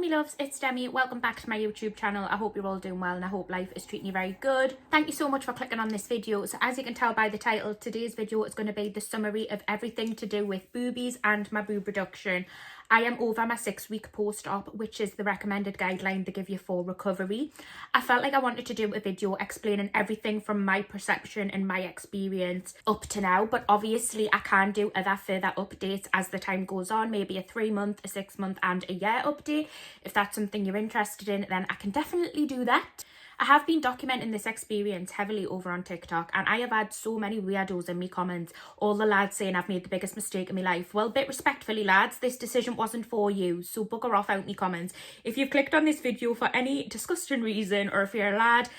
me loves, it's Demi. Welcome back to my YouTube channel. I hope you're all doing well and I hope life is treating you very good. Thank you so much for clicking on this video. So as you can tell by the title, today's video is going to be the summary of everything to do with boobies and my boob reduction. I am over my 6-week post-op, which is the recommended guideline they give you for recovery. I felt like I wanted to do a video explaining everything from my perception and my experience up to now, but obviously I can do other further updates as the time goes on, maybe a 3-month, a 6-month and a year update. If that's something you're interested in, then I can definitely do that. I have been documenting this experience heavily over on TikTok, and I have had so many weirdos in me comments, all the lads saying I've made the biggest mistake in my life. Well, bit respectfully lads, this decision wasn't for you, so bugger off out me comments. If you've clicked on this video for any disgusting reason, or if you're a lad,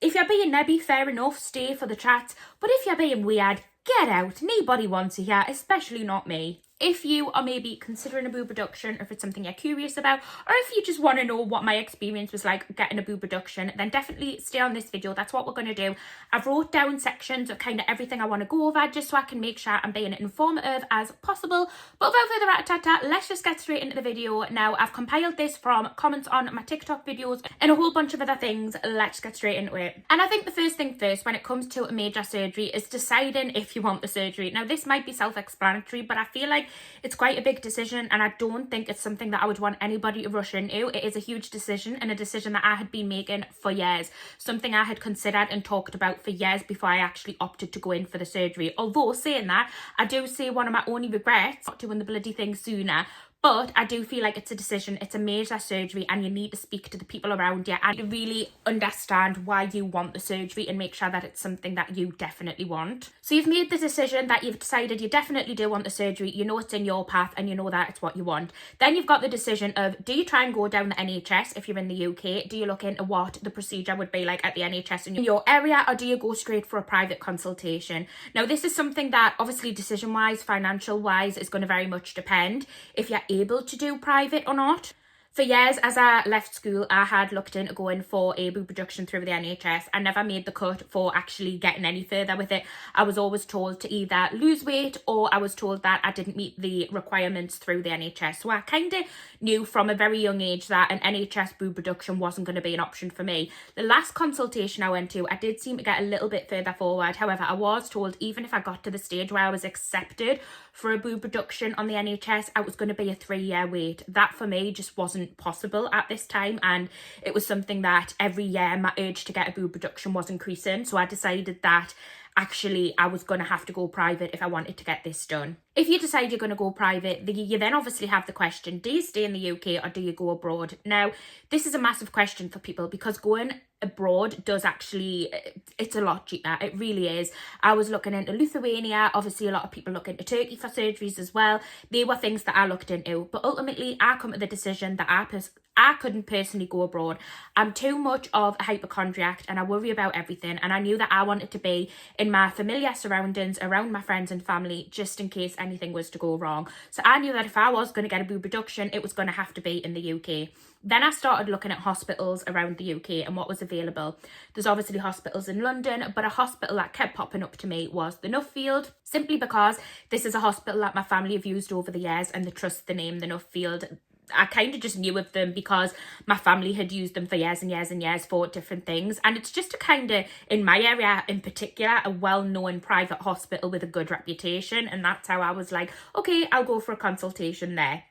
if you're being nebby, fair enough, stay for the chat, but if you're being weird, get out. Nobody wants to hear, especially not me. If you are maybe considering a boob reduction, or if it's something you're curious about, or if you just want to know what my experience was like getting a boob reduction, then definitely stay on this video. That's what we're going to do. I've wrote down sections of kind of everything I want to go over, just so I can make sure I'm being informative as possible. But without further ado, let's just get straight into the video. Now, I've compiled this from comments on my TikTok videos and a whole bunch of other things. Let's get straight into it. And I think the first thing first, when it comes to a major surgery, is deciding if you want the surgery. Now, this might be self-explanatory, but I feel like it's quite a big decision, and I don't think it's something that I would want anybody to rush into. It is a huge decision, and a decision that I had been making for years. Something I had considered and talked about for years before I actually opted to go in for the surgery. Although, saying that, I do say one of my only regrets not doing the bloody thing sooner. But I do feel like it's a decision, it's a major surgery, and you need to speak to the people around you and really understand why you want the surgery and make sure that it's something that you definitely want. So you've made the decision that you've decided you definitely do want the surgery, you know it's in your path and you know that it's what you want. Then you've got the decision of, do you try and go down the NHS if you're in the UK? Do you look into what the procedure would be like at the NHS in your area, or do you go straight for a private consultation? Now, this is something that obviously decision-wise, financial-wise, is going to very much depend if you're able to do private or not. For years, as I left school, I had looked into going for a boob reduction through the NHS. I never made the cut for actually getting any further with it. I was always told to either lose weight, or I was told that I didn't meet the requirements through the NHS. So I kind of knew from a very young age that an NHS boob reduction wasn't going to be an option for me. The last consultation I went to, I did seem to get a little bit further forward. However, I was told even if I got to the stage where I was accepted for a boob reduction on the NHS, I was going to be a 3-year wait. That for me just wasn't possible at this time, and it was something that every year my urge to get a boob reduction was increasing. So I decided that actually I was going to have to go private if I wanted to get this done. If you decide you're going to go private, you then obviously have the question, do you stay in the UK or do you go abroad? Now, this is a massive question for people because going abroad does actually, it's a lot cheaper. It really is. I was looking into Lithuania. Obviously, a lot of people look into Turkey for surgeries as well. They were things that I looked into. But ultimately, I come to the decision that I couldn't personally go abroad. I'm too much of a hypochondriac and I worry about everything. And I knew that I wanted to be in my familiar surroundings, around my friends and family, just in case anything was to go wrong. So I knew that if I was going to get a boob reduction, it was going to have to be in the UK. Then I started looking at hospitals around the UK and what was available. There's obviously hospitals in London, but a hospital that kept popping up to me was the Nuffield, simply because this is a hospital that my family have used over the years and they trust the name, the Nuffield. I kind of just knew of them because my family had used them for years and years and years for different things. And it's just a kind of, in my area in particular, a well-known private hospital with a good reputation. And that's how I was like, okay, I'll go for a consultation there.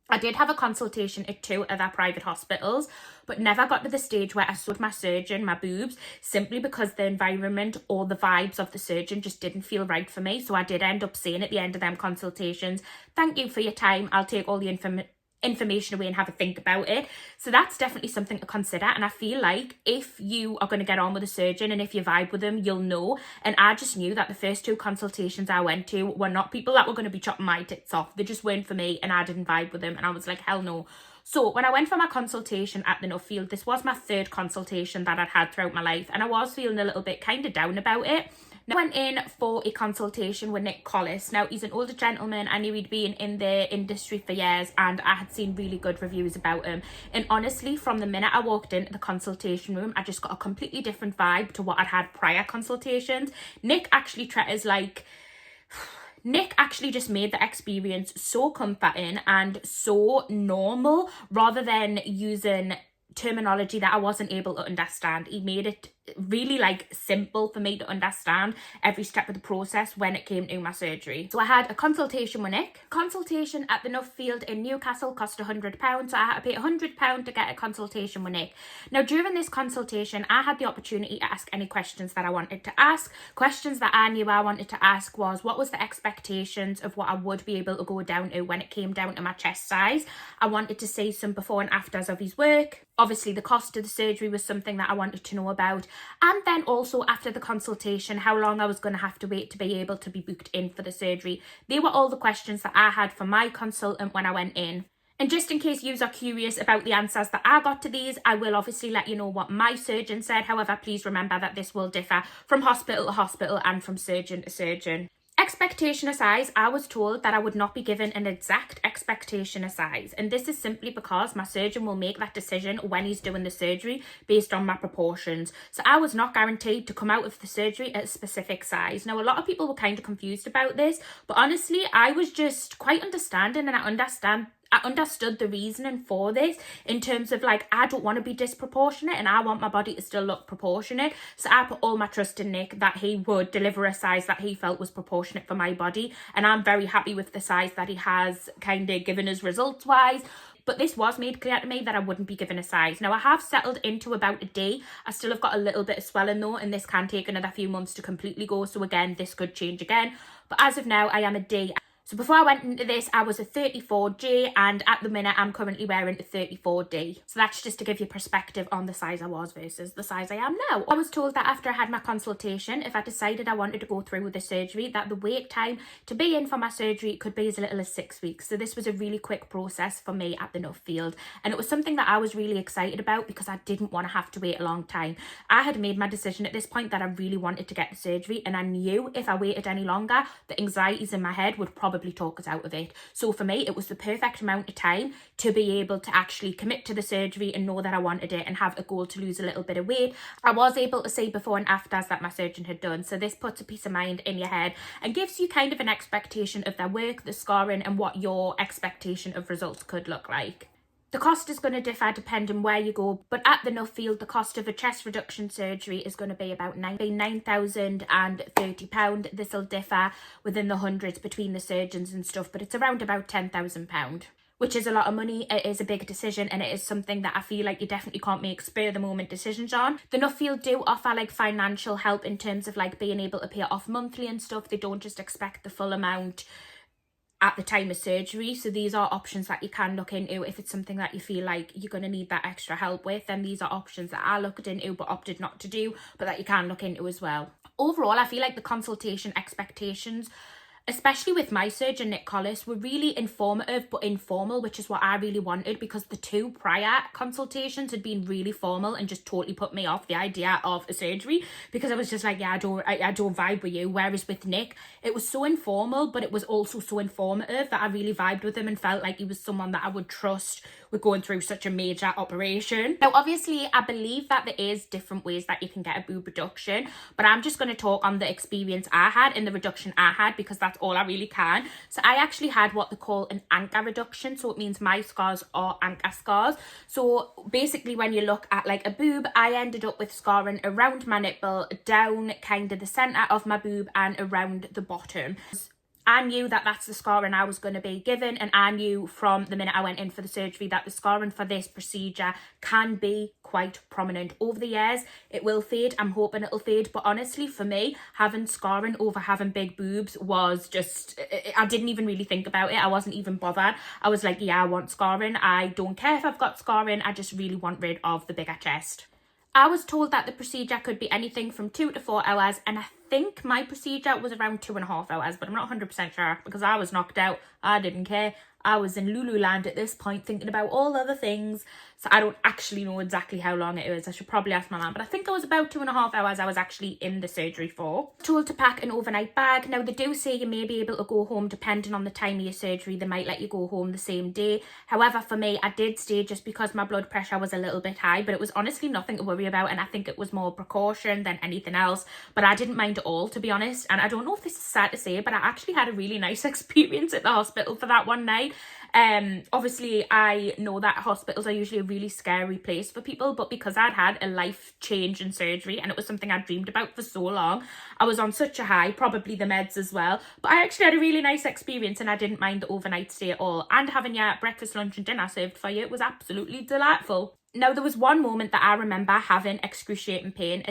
I did have a consultation at 2 other private hospitals, but never got to the stage where I showed my surgeon my boobs, simply because the environment or the vibes of the surgeon just didn't feel right for me. So I did end up saying at the end of them consultations, thank you for your time. I'll take all the information away and have a think about it. So that's definitely something to consider, and I feel like if you are going to get on with a surgeon and if you vibe with them, you'll know. And I just knew that the first 2 consultations I went to were not people that were going to be chopping my tits off. They just weren't for me and I didn't vibe with them, and I was like, hell no. So when I went for my consultation at the Nuffield, this was my 3rd consultation that I'd had throughout my life, and I was feeling a little bit kind of down about it. I went in for a consultation with Nick Collis. Now, he's an older gentleman. I knew he'd been in the industry for years and I had seen really good reviews about him. And honestly, from the minute I walked into the consultation room, I just got a completely different vibe to what I'd had prior consultations. Nick actually treated us like Nick actually just made the experience so comforting and so normal, rather than using terminology that I wasn't able to understand. He made it really like simple for me to understand every step of the process when it came to my surgery. So I had a consultation with Nick. Consultation at the Nuffield in Newcastle cost £100, so I had to pay £100 to get a consultation with Nick. Now during this consultation I had the opportunity to ask any questions that I wanted to ask. Questions that I knew I wanted to ask was, what was the expectations of what I would be able to go down to when it came down to my chest size. I wanted to see some before and afters of his work. Obviously the cost of the surgery was something that I wanted to know about. And then also after the consultation, how long I was going to have to wait to be able to be booked in for the surgery. They were all the questions that I had for my consultant when I went in. And just in case you are curious about the answers that I got to these, I will obviously let you know what my surgeon said. However, please remember that this will differ from hospital to hospital and from surgeon to surgeon. Expectation of size, I was told that I would not be given an exact expectation of size, and this is simply because my surgeon will make that decision when he's doing the surgery based on my proportions. So I was not guaranteed to come out of the surgery at a specific size. Now a lot of people were kind of confused about this, but honestly I was just quite understanding, and I understood the reasoning for this in terms of like, I don't want to be disproportionate and I want my body to still look proportionate. So I put all my trust in Nick that he would deliver a size that he felt was proportionate for my body. And I'm very happy with the size that he has kind of given us results wise. But this was made clear to me that I wouldn't be given a size. Now I have settled into about a D. I still have got a little bit of swelling though, and this can take another few months to completely go. So again, this could change again. But as of now, I am a D. So before I went into this, I was a 34G, and at the minute I'm currently wearing a 34D. So that's just to give you perspective on the size I was versus the size I am now. I was told that after I had my consultation, if I decided I wanted to go through with the surgery, that the wait time to be in for my surgery could be as little as 6 weeks. So this was a really quick process for me at the Nuffield. And it was something that I was really excited about because I didn't want to have to wait a long time. I had made my decision at this point that I really wanted to get the surgery, and I knew if I waited any longer, the anxieties in my head would probably talk us out of it. So for me, it was the perfect amount of time to be able to actually commit to the surgery and know that I wanted it and have a goal to lose a little bit of weight. I was able to see before and afters that my surgeon had done. So this puts a peace of mind in your head and gives you kind of an expectation of their work, the scoring, and what your expectation of results could look like. The cost is going to differ depending where you go, but at the Nuffield, the cost of a chest reduction surgery is going to be about £9,030. This will differ within the hundreds between the surgeons and stuff, but it's around about £10,000, which is a lot of money. It is a big decision, and it is something that I feel like you definitely can't make spur of the moment decisions on. The Nuffield do offer like financial help in terms of like being able to pay it off monthly and stuff. They don't just expect the full amount at the time of surgery. So these are options that you can look into if it's something that you feel like you're going to need that extra help with. Then these are options that I looked into but opted not to do, but that you can look into as well. Overall, I feel like the consultation expectations, especially with my surgeon, Nick Collis, were really informative but informal, which is what I really wanted, because the two prior consultations had been really formal and just totally put me off the idea of a surgery, because I was just like, yeah, I don't vibe with you. Whereas with Nick, it was so informal, but it was also so informative that I really vibed with him and felt like he was someone that I would trust with going through such a major operation. Now, obviously, I believe that there is different ways that you can get a boob reduction, but I'm just going to talk on the experience I had and the reduction I had, because that's all I really can. So I actually had what they call an anchor reduction. So it means my scars are anchor scars. So basically when you look at like a boob, I ended up with scarring around my nipple, down kind of the centre of my boob and around the bottom. I knew that that's the scarring I was going to be given, and I knew from the minute I went in for the surgery that the scarring for this procedure can be quite prominent. Over the years, it will fade. I'm hoping it'll fade, but honestly, for me, having scarring over having big boobs was just, I didn't even really think about it. I wasn't even bothered. I was like, yeah, I want scarring. I don't care if I've got scarring. I just really want rid of the bigger chest. I was told that the procedure could be anything from 2 to 4 hours, and I think my procedure was around 2.5 hours, but I'm not 100% sure because I was knocked out. I didn't care. I was in Lululand at this point thinking about all other things. So I don't actually know exactly how long it was. I should probably ask my mum, but I think it was about 2.5 hours I was actually in the surgery for. Told to pack an overnight bag. Now they do say you may be able to go home depending on the time of your surgery. They might let you go home the same day. However, for me, I did stay just because my blood pressure was a little bit high, but it was honestly nothing to worry about, and I think it was more precaution than anything else. But I didn't mind at all, to be honest. And I don't know if this is sad to say, but I actually had a really nice experience at the hospital for that one night. Obviously I know that hospitals are usually a really scary place for people, but because I'd had a life-changing surgery and it was something I dreamed about for so long, I was on such a high, probably the meds as well, but I actually had a really nice experience and I didn't mind the overnight stay at all. And having your breakfast, lunch and dinner served for you, it was absolutely delightful. Now, there was one moment that I remember having excruciating pain,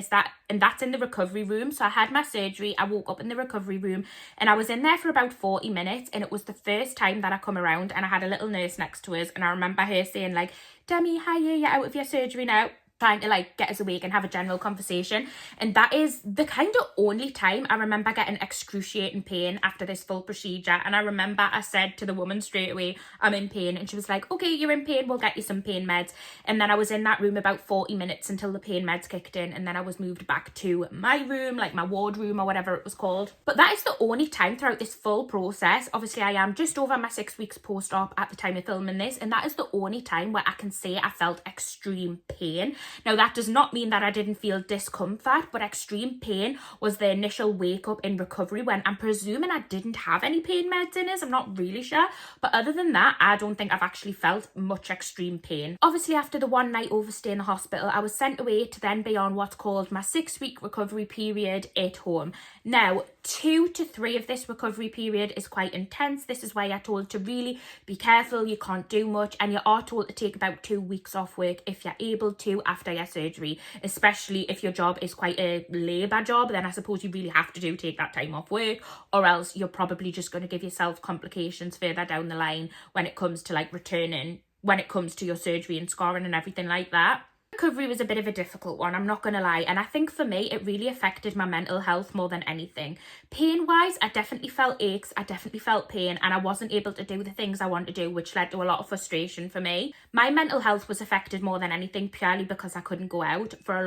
and that's in the recovery room. So I had my surgery, I woke up in the recovery room, and I was in there for about 40 minutes, and it was the first time that I come around, and I had a little nurse next to us, and I remember her saying like, Demi, hiya, you're out of your surgery now. Trying to like get us awake and have a general conversation. And that is the kind of only time I remember getting excruciating pain after this full procedure. And I remember I said to the woman straight away, I'm in pain, and she was like, okay, you're in pain, we'll get you some pain meds. And then I was in that room about 40 minutes until the pain meds kicked in, and then I was moved back to my room, like my ward room or whatever it was called. But that is the only time throughout this full process. Obviously I am just over my 6 weeks post-op at the time of filming this, and that is the only time where I can say I felt extreme pain. Now, that does not mean that I didn't feel discomfort, but extreme pain was the initial wake up in recovery when I'm presuming I didn't have any pain meds in us. I'm not really sure. But other than that, I don't think I've actually felt much extreme pain. Obviously, after the one night overstay in the hospital, I was sent away to then be on what's called my 6-week recovery period at home. Now, 2 to 3 of this recovery period is quite intense. This is why you're told to really be careful. You can't do much, and you are told to take about 2 weeks off work if you're able to after your surgery, especially if your job is quite a labour job. Then I suppose you really have to take that time off work, or else you're probably just going to give yourself complications further down the line when it comes to like returning, when it comes to your surgery and scarring and everything like that. Recovery was a bit of a difficult one, I'm not going to lie, and I think for me it really affected my mental health more than anything. Pain wise, I definitely felt aches, I definitely felt pain, and I wasn't able to do the things I want to do, which led to a lot of frustration for me. My mental health was affected more than anything purely because I couldn't go out for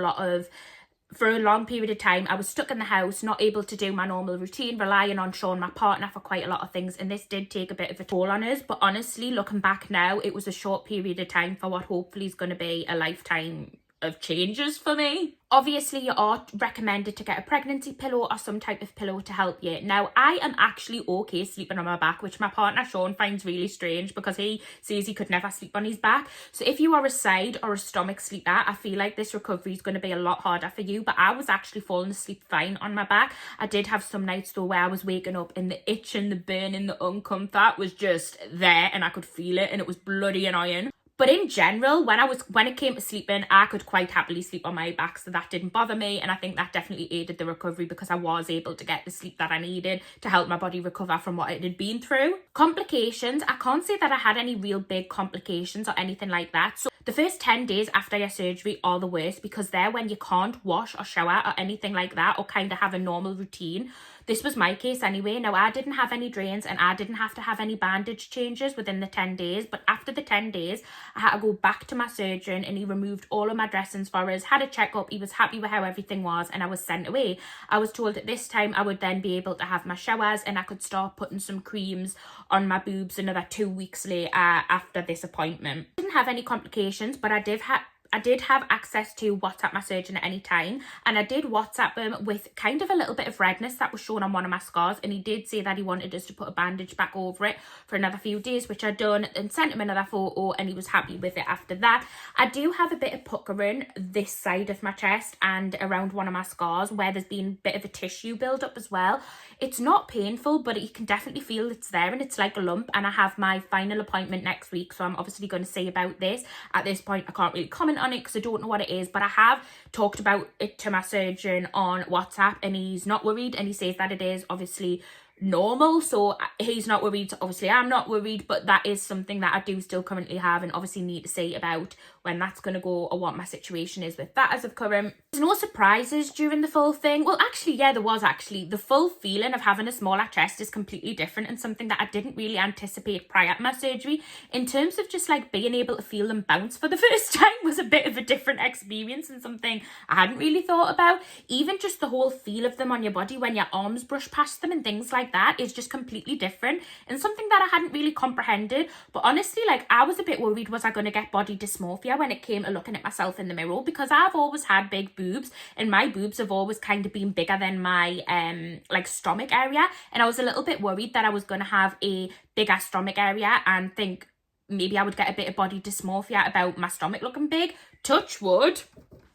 a long period of time. I was stuck in the house, not able to do my normal routine, relying on Sean, my partner, for quite a lot of things, and this did take a bit of a toll on us. But honestly, looking back now, it was a short period of time for what hopefully is going to be a lifetime of changes for me. Obviously, you are recommended to get a pregnancy pillow or some type of pillow to help you. Now, I am actually okay sleeping on my back, which my partner Sean finds really strange because he says he could never sleep on his back. So if you are a side or a stomach sleeper, I feel like this recovery is going to be a lot harder for you. But I was actually falling asleep fine on my back. I did have some nights though where I was waking up and the itch and the burn and the uncomfort was just there, and I could feel it, and it was bloody annoying. But in general, when it came to sleeping, I could quite happily sleep on my back, so that didn't bother me, and I think that definitely aided the recovery because I was able to get the sleep that I needed to help my body recover from what it had been through. Complications, I can't say that I had any real big complications or anything like that. So the first 10 days after your surgery are the worst because they're when you can't wash or shower or anything like that, or kind of have a normal routine. This was my case anyway. Now, I didn't have any drains and I didn't have to have any bandage changes within the 10 days. But after the 10 days, I had to go back to my surgeon and he removed all of my dressings for us, had a checkup. He was happy with how everything was, and I was sent away. I was told at this time I would then be able to have my showers and I could start putting some creams on my boobs another 2 weeks later after this appointment. I didn't have any complications, but I did have access to WhatsApp my surgeon at any time, and I did WhatsApp him with kind of a little bit of redness that was shown on one of my scars, and he did say that he wanted us to put a bandage back over it for another few days, which I'd done, and sent him another photo, and he was happy with it after that. I do have a bit of puckering this side of my chest and around one of my scars where there's been a bit of a tissue build up as well. It's not painful, but you can definitely feel it's there, and it's like a lump, and I have my final appointment next week, so I'm obviously going to see about this. At this point, I can't really comment on it because I don't know what it is, but I have talked about it to my surgeon on WhatsApp, and he's not worried, and he says that it is obviously normal, so he's not worried, so obviously I'm not worried, but that is something that I do still currently have and obviously need to see about when that's going to go or what my situation is with that as of current. There's no surprises during the full thing. Well, actually, yeah, there was actually. The full feeling of having a smaller chest is completely different and something that I didn't really anticipate prior to my surgery. In terms of just like being able to feel them bounce for the first time was a bit of a different experience and something I hadn't really thought about. Even just the whole feel of them on your body when your arms brush past them and things like that is just completely different and something that I hadn't really comprehended. But honestly, like, I was a bit worried, was I going to get body dysmorphia when it came to looking at myself in the mirror, because I've always had big boobs and my boobs have always kind of been bigger than my like stomach area, and I was a little bit worried that I was going to have a bigger stomach area and think maybe I would get a bit of body dysmorphia about my stomach looking big. Touch wood,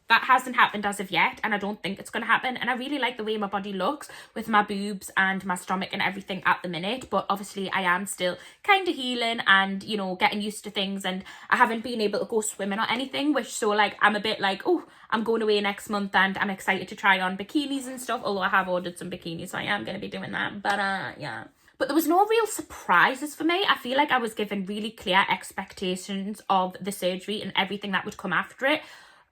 that hasn't happened as of yet, and I don't think it's going to happen. And I really like the way my body looks with my boobs and my stomach and everything at the minute. But obviously I am still kind of healing and, you know, getting used to things. And I haven't been able to go swimming or anything, which, so like, I'm a bit like, oh, I'm going away next month and I'm excited to try on bikinis and stuff. Although I have ordered some bikinis, so I am going to be doing that. But yeah. But there was no real surprises for me. I feel like I was given really clear expectations of the surgery and everything that would come after it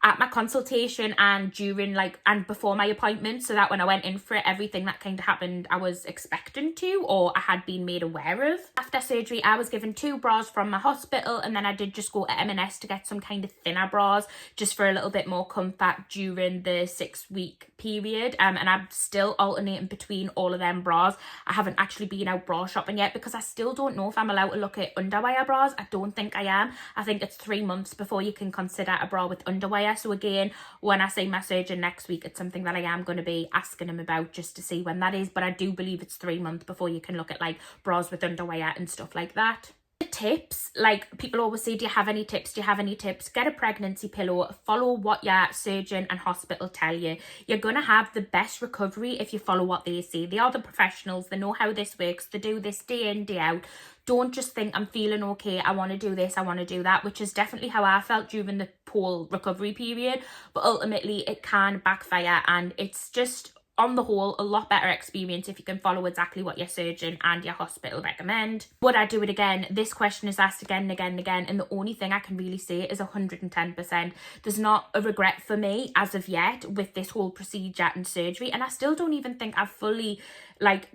at my consultation and during and before my appointment, so that when I went in for it, everything that kind of happened I was expecting to, or I had been made aware of. After surgery, I was given 2 bras from my hospital, and then I did just go to M&S to get some kind of thinner bras just for a little bit more comfort during the 6-week period. And I'm still alternating between all of them bras. I haven't actually been out bra shopping yet because I still don't know if I'm allowed to look at underwire bras. I don't think I am. I think it's 3 months before you can consider a bra with underwire. So again, when I see my surgeon next week, it's something that I am going to be asking him about just to see when that is. But I do believe it's 3 months before you can look at like bras with underwire and stuff like that. Tips, like, people always say, do you have any tips? Do you have any tips? Get a pregnancy pillow. Follow what your surgeon and hospital tell you. You're gonna have the best recovery if you follow what they say. They are the professionals. They know how this works. They do this day in, day out. Don't just think, I'm feeling okay, I want to do this, I want to do that, which is definitely how I felt during the whole recovery period. But ultimately it can backfire, and it's just, on the whole, a lot better experience if you can follow exactly what your surgeon and your hospital recommend. Would I do it again? This question is asked again and again and again, and the only thing I can really say is 110%. There's not a regret for me as of yet with this whole procedure and surgery, and I still don't even think I've fully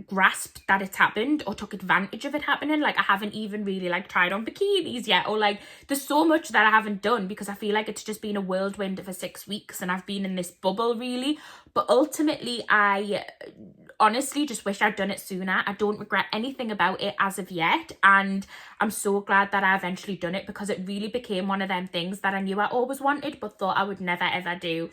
grasped that it's happened or took advantage of it happening. I haven't even really tried on bikinis yet, or there's so much that I haven't done because I feel like it's just been a whirlwind for 6 weeks and I've been in this bubble really. But ultimately, I honestly just wish I'd done it sooner. I don't regret anything about it as of yet, and I'm so glad that I eventually done it because it really became one of them things that I knew I always wanted but thought I would never ever do.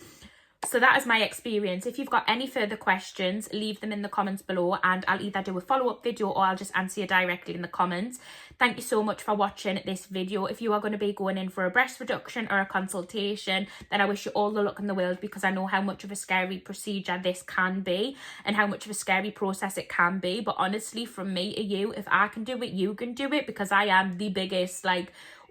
So that is my experience. If you've got any further questions, leave them in the comments below and I'll either do a follow-up video or I'll just answer you directly in the comments. Thank you so much for watching this video. If you are going to be going in for a breast reduction or a consultation, then I wish you all the luck in the world, because I know how much of a scary procedure this can be and how much of a scary process it can be. But honestly, from me to you, if I can do it, you can do it, because I am the biggest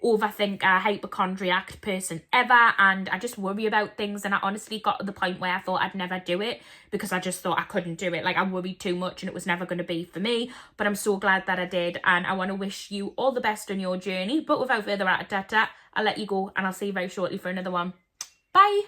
overthinker, hypochondriac person ever, and I just worry about things. And I honestly got to the point where I thought I'd never do it because I just thought I couldn't do it. I worried too much and it was never going to be for me. But I'm so glad that I did, and I want to wish you all the best on your journey. But without further ado, I'll let you go and I'll see you very shortly for another one. Bye.